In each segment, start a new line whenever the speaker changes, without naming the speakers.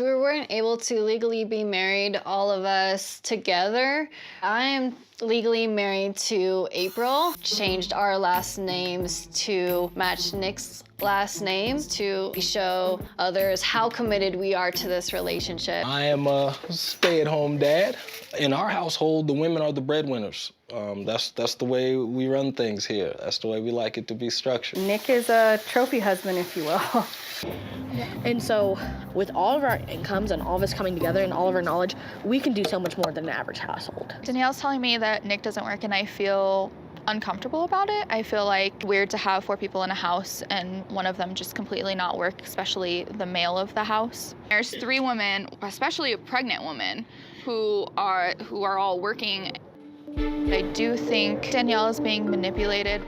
We weren't able to legally be married, all of us together. I am legally married to April. Changed our last names to match Nick's last name to show others how committed we are to this relationship.
I am a stay-at-home dad. In our household, the women are the breadwinners. That's the way we run things here. That's the way we like it to be structured.
Nick is a trophy husband, if you will.
And so with all of our incomes and all of us coming together and all of our knowledge, we can do so much more than an average household.
Danielle's telling me that Nick doesn't work and I feel uncomfortable about it. I feel like weird to have 4 people in a house and one of them just completely not work, especially the male of the house. There's 3 women, especially a pregnant woman, who are all working. I do think Danielle is being manipulated.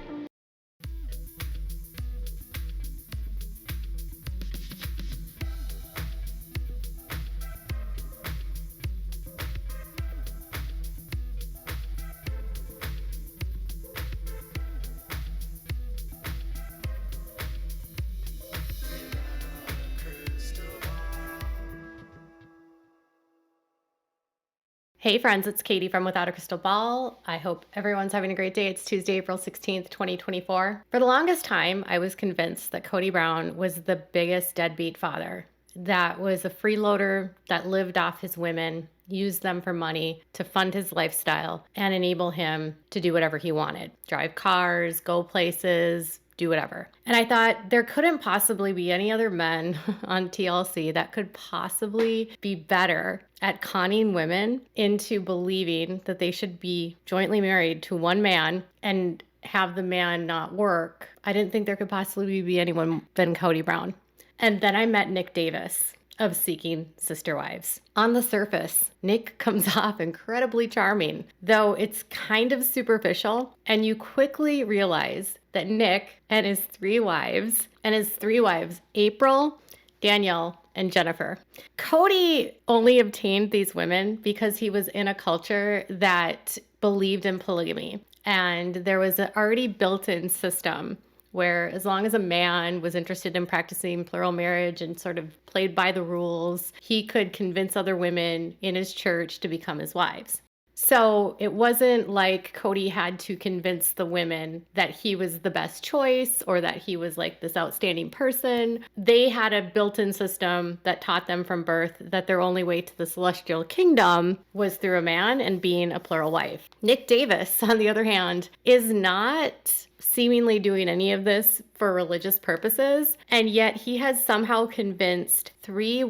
Hey friends, it's Katie from Without a Crystal Ball. I hope everyone's having a great day. It's Tuesday, April 16th, 2024. For the longest time, I was convinced that Kody Brown was the biggest deadbeat father. That was a freeloader that lived off his women, used them for money to fund his lifestyle and enable him to do whatever he wanted. Drive cars, go places, do whatever. And I thought there couldn't possibly be any other men on TLC that could possibly be better at conning women into believing that they should be jointly married to one man and have the man not work. I didn't think there could possibly be anyone than Kody Brown. And then I met Nick Davis of Seeking Sister Wives. On the surface, Nick comes off incredibly charming, though it's kind of superficial, and you quickly realize that Nick and his 3 wives, April, Danielle, and Jennifer. Kody only obtained these women because he was in a culture that believed in polygamy, and there was an already built-in system where as long as a man was interested in practicing plural marriage and sort of played by the rules, he could convince other women in his church to become his wives. So it wasn't like Kody had to convince the women that he was the best choice or that he was like this outstanding person. They had a built-in system that taught them from birth that their only way to the celestial kingdom was through a man and being a plural wife. Nick Davis, on the other hand, is not seemingly doing any of this for religious purposes, and yet he has somehow convinced 3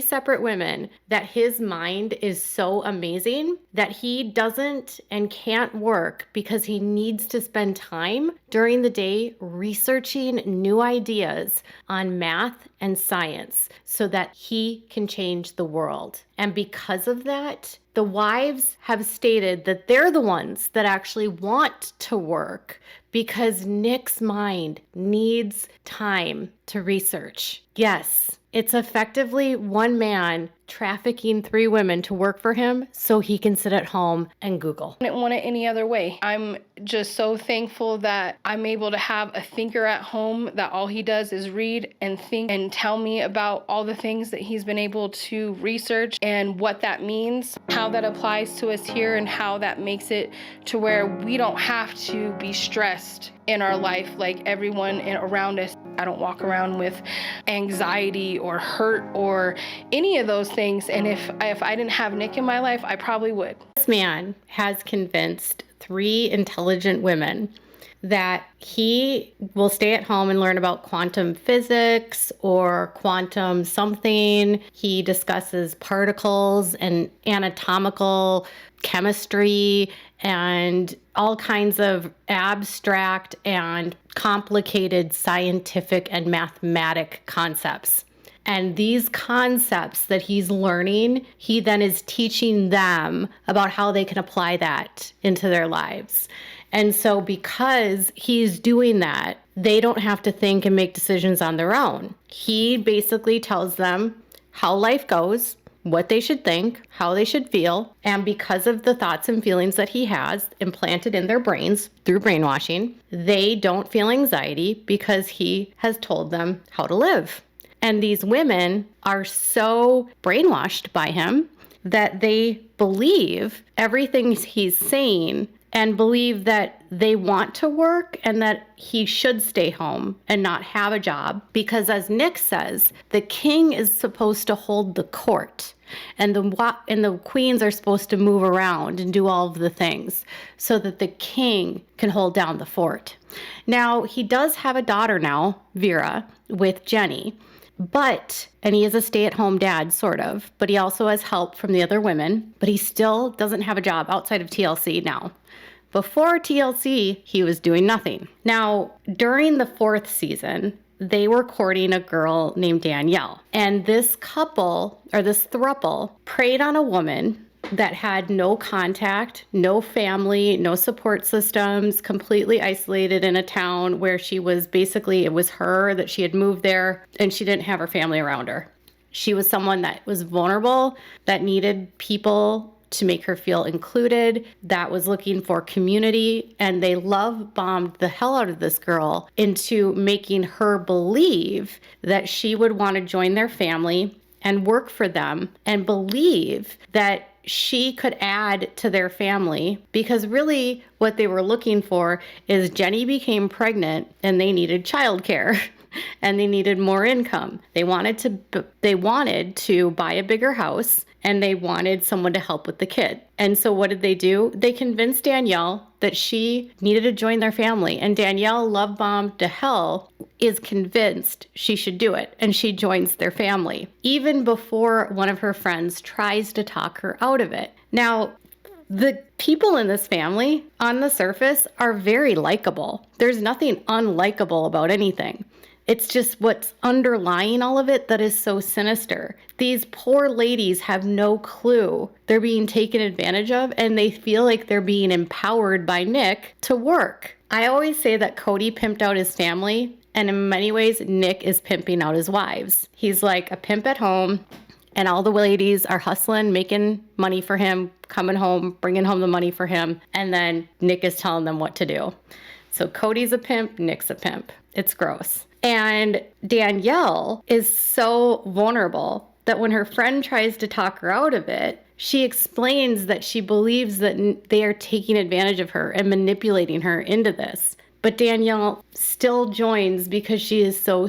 separate women, that his mind is so amazing that he doesn't and can't work because he needs to spend time during the day researching new ideas on math and science so that he can change the world. And because of that, the wives have stated that they're the ones that actually want to work because Nick's mind needs time to research. Yes, it's effectively one man trafficking 3 women to work for him so he can sit at home and Google.
I didn't want it any other way. I'm just so thankful that I'm able to have a thinker at home that all he does is read and think and tell me about all the things that he's been able to research and what that means, how that applies to us here, and how that makes it to where we don't have to be stressed in our life like everyone around us. I don't walk around with anxiety or hurt or any of those things. And if I didn't have Nick in my life, I probably would.
This man has convinced 3 intelligent women that he will stay at home and learn about quantum physics or quantum something. He discusses particles and anatomical chemistry and all kinds of abstract and complicated scientific and mathematic concepts. And these concepts that he's learning, he then is teaching them about how they can apply that into their lives. And so because he's doing that, they don't have to think and make decisions on their own. He basically tells them how life goes, what they should think, how they should feel, and because of the thoughts and feelings that he has implanted in their brains through brainwashing, they don't feel anxiety because he has told them how to live. And these women are so brainwashed by him that they believe everything he's saying and believe that they want to work and that he should stay home and not have a job. Because as Nick says, the king is supposed to hold the court and the queens are supposed to move around and do all of the things so that the king can hold down the fort. Now, he does have a daughter now, Vera, with Jenny. And he is a stay-at-home dad, sort of, but he also has help from the other women, but he still doesn't have a job outside of TLC now. Before TLC, he was doing nothing. Now, during the 4th season, they were courting a girl named Danielle. And this couple, or this throuple, preyed on a woman that had no contact, no family, no support systems, completely isolated in a town where she was basically, it was her that she had moved there and she didn't have her family around her. She was someone that was vulnerable, that needed people to make her feel included, that was looking for community, and they love bombed the hell out of this girl into making her believe that she would want to join their family and work for them and believe that she could add to their family, because really what they were looking for is Jenny became pregnant and they needed childcare. And they needed more income. They wanted to buy a bigger house and they wanted someone to help with the kid. And so what did they do? They convinced Danielle that she needed to join their family. And Danielle, love bombed to hell, is convinced she should do it. And she joins their family, even before one of her friends tries to talk her out of it. Now, the people in this family on the surface are very likable. There's nothing unlikable about anything. It's just what's underlying all of it that is so sinister. These poor ladies have no clue they're being taken advantage of, and they feel like they're being empowered by Nick to work. I always say that Kody pimped out his family, and in many ways, Nick is pimping out his wives. He's like a pimp at home, and all the ladies are hustling, making money for him, coming home, bringing home the money for him, and then Nick is telling them what to do. So Kody's a pimp, Nick's a pimp. It's gross. And Danielle is so vulnerable that when her friend tries to talk her out of it, she explains that she believes that they are taking advantage of her and manipulating her into this. But Danielle still joins because she is so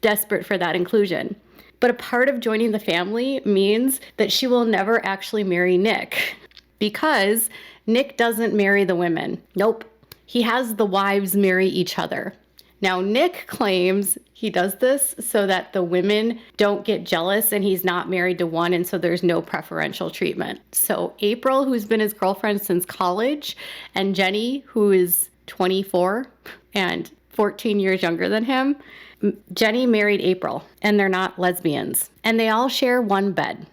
desperate for that inclusion. But a part of joining the family means that she will never actually marry Nick, because Nick doesn't marry the women. Nope. He has the wives marry each other. Now, Nick claims he does this so that the women don't get jealous and he's not married to one, and so there's no preferential treatment. So April, who's been his girlfriend since college, and Jenny, who is 24 and 14 years younger than him, Jenny married April, and they're not lesbians. And they all share one bed.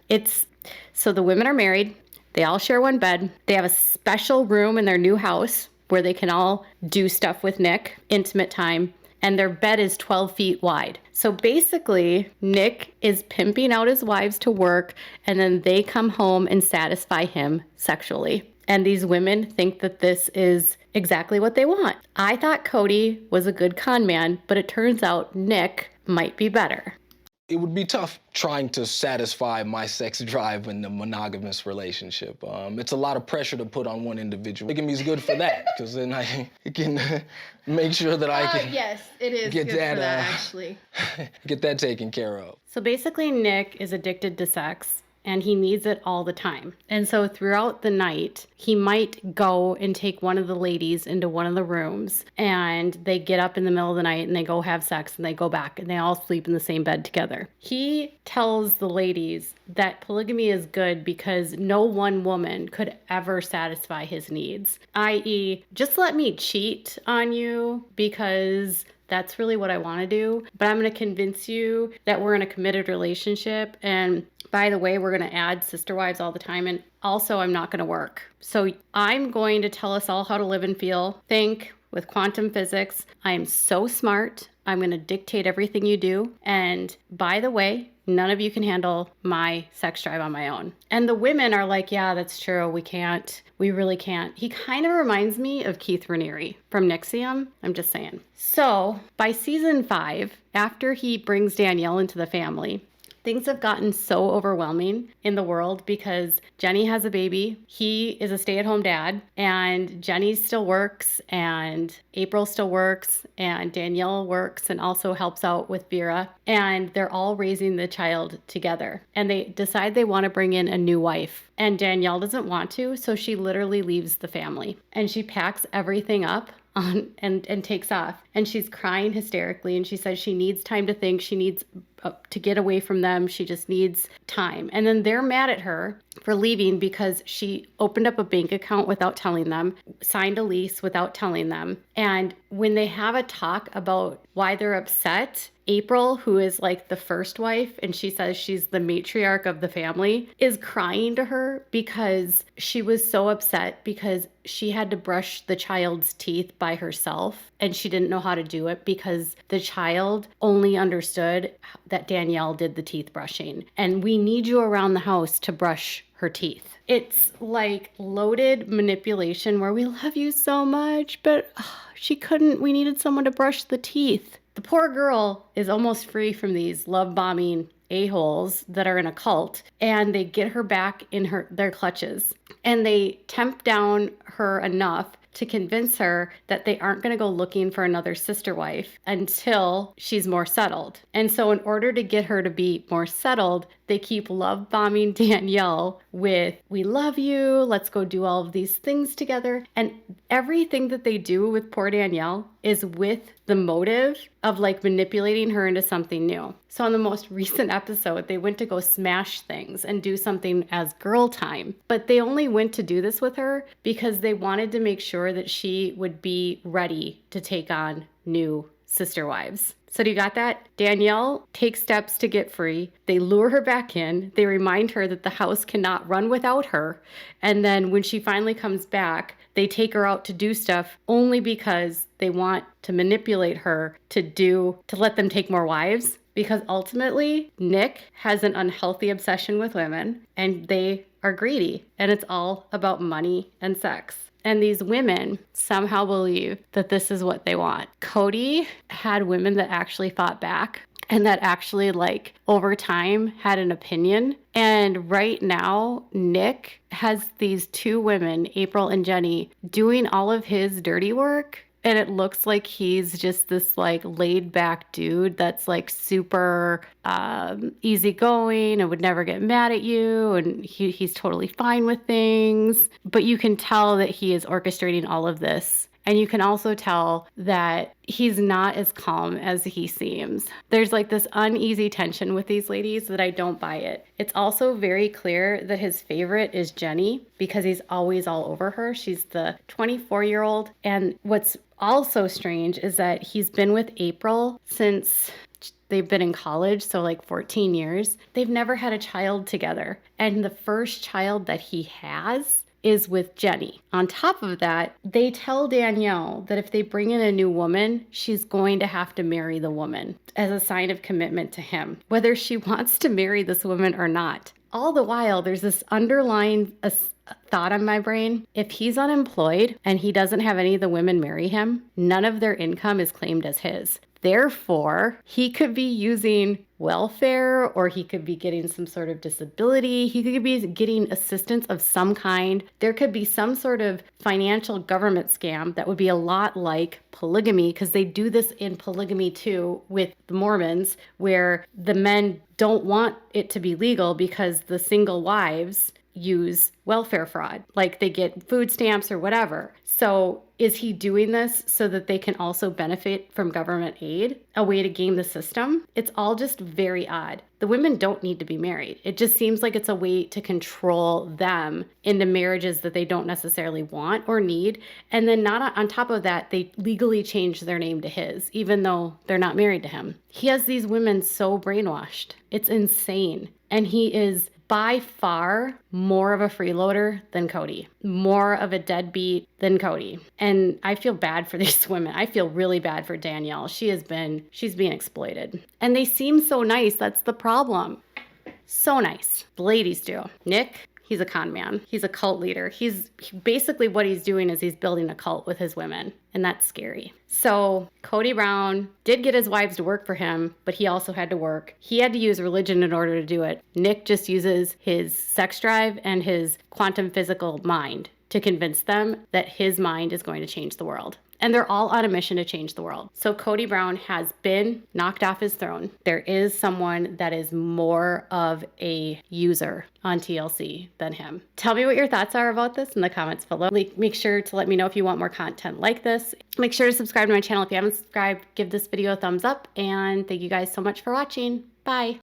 So the women are married, they all share one bed, they have a special room in their new house where they can all do stuff with Nick, intimate time, and their bed is 12 feet wide. So basically, Nick is pimping out his wives to work, and then they come home and satisfy him sexually. And these women think that this is exactly what they want. I thought Kody was a good con man, but it turns out Nick might be better.
It would be tough trying to satisfy my sex drive in a monogamous relationship. It's a lot of pressure to put on one individual. Polygamy is good for that, because then I can make sure that I can
yes, it is
get
good
that,
for that, actually.
get that taken care of.
So basically, Nick is addicted to sex, and he needs it all the time. And so throughout the night, he might go and take one of the ladies into one of the rooms, and they get up in the middle of the night and they go have sex and they go back and they all sleep in the same bed together. He tells the ladies that polygamy is good because no one woman could ever satisfy his needs, i.e., just let me cheat on you because that's really what I want to do, but I'm going to convince you that we're in a committed relationship, and by the way, we're going to add sister wives all the time, and also I'm not going to work. So I'm going to tell us all how to live and feel, think with quantum physics. I am so smart. I'm going to dictate everything you do. And by the way, none of you can handle my sex drive on my own. And the women are like, yeah, that's true. We can't. We really can't. He kind of reminds me of Keith Raniere from Nixium. I'm just saying. So by season 5, after he brings Danielle into the family, things have gotten so overwhelming in the world because Jenny has a baby. He is a stay-at-home dad, and Jenny still works, and April still works, and Danielle works and also helps out with Vera. And they're all raising the child together. And they decide they want to bring in a new wife. And Danielle doesn't want to, so she literally leaves the family. And she packs everything up and takes off. And she's crying hysterically, and she says she needs time to think. She needs to get away from them. She just needs time. And then they're mad at her for leaving because she opened up a bank account without telling them, signed a lease without telling them. And when they have a talk about why they're upset, April, who is like the first wife, and she says she's the matriarch of the family, is crying to her because she was so upset because she had to brush the child's teeth by herself, and she didn't know how to do it because the child only understood that Danielle did the teeth brushing. And we need you around the house to brush her teeth. It's like loaded manipulation where we love you so much, but she couldn't. We needed someone to brush the teeth. The poor girl is almost free from these love bombing a-holes that are in a cult, and they get her back in their clutches, and they tempt down her enough to convince her that they aren't going to go looking for another sister wife until she's more settled. And so in order to get her to be more settled, they keep love bombing Danielle with, we love you, let's go do all of these things together. And everything that they do with poor Danielle is with the motive of like manipulating her into something new. So in the most recent episode, they went to go smash things and do something as girl time. But they only went to do this with her because they wanted to make sure that she would be ready to take on new sister wives. So do you got that? Danielle takes steps to get free. They lure her back in. They remind her that the house cannot run without her. And then when she finally comes back, they take her out to do stuff only because they want to manipulate her to let them take more wives. Because ultimately, Nick has an unhealthy obsession with women, and they are greedy. And it's all about money and sex. And these women somehow believe that this is what they want. Kody had women that actually fought back and that actually, like, over time had an opinion. And right now, Nick has these 2 women, April and Jenny, doing all of his dirty work. And it looks like he's just this like laid back dude that's like super easygoing and would never get mad at you. And he's totally fine with things. But you can tell that he is orchestrating all of this. And you can also tell that he's not as calm as he seems. There's like this uneasy tension with these ladies that I don't buy it. It's also very clear that his favorite is Jenny because he's always all over her. She's the 24-year-old. And what's also strange is that he's been with April since they've been in college, so like 14 years. They've never had a child together. And the first child that he has is with Jenny. On top of that, they tell Danielle that if they bring in a new woman, she's going to have to marry the woman as a sign of commitment to him, whether she wants to marry this woman or not. All the while, there's this underlying thought in my brain. If he's unemployed and he doesn't have any of the women marry him, none of their income is claimed as his. Therefore, he could be using welfare, or he could be getting some sort of disability. He could be getting assistance of some kind. There could be some sort of financial government scam that would be a lot like polygamy, because they do this in polygamy too with the Mormons, where the men don't want it to be legal because the single wives use welfare fraud, like they get food stamps or whatever. So is he doing this so that they can also benefit from government aid, a way to game the system? It's all just very odd. The women don't need to be married. It just seems like it's a way to control them into marriages that they don't necessarily want or need. And then not on top of that, they legally change their name to his, even though they're not married to him. He has these women so brainwashed. It's insane. And he is by far more of a freeloader than Kody, more of a deadbeat than Kody. And I feel bad for these women. I feel really bad for Danielle. She's being exploited. And they seem so nice. That's the problem. So nice. The ladies do. Nick, he's a con man. He's a cult leader. Basically what he's doing is he's building a cult with his women, and that's scary. So Kody Brown did get his wives to work for him, but he also had to work. He had to use religion in order to do it. Nick just uses his sex drive and his quantum physical mind to convince them that his mind is going to change the world. And they're all on a mission to change the world. So Kody Brown has been knocked off his throne. There is someone that is more of a user on TLC than him. Tell me what your thoughts are about this in the comments below. Make sure to let me know if you want more content like this. Make sure to subscribe to my channel if you haven't subscribed. Give this video a thumbs up, and thank you guys so much for watching. Bye.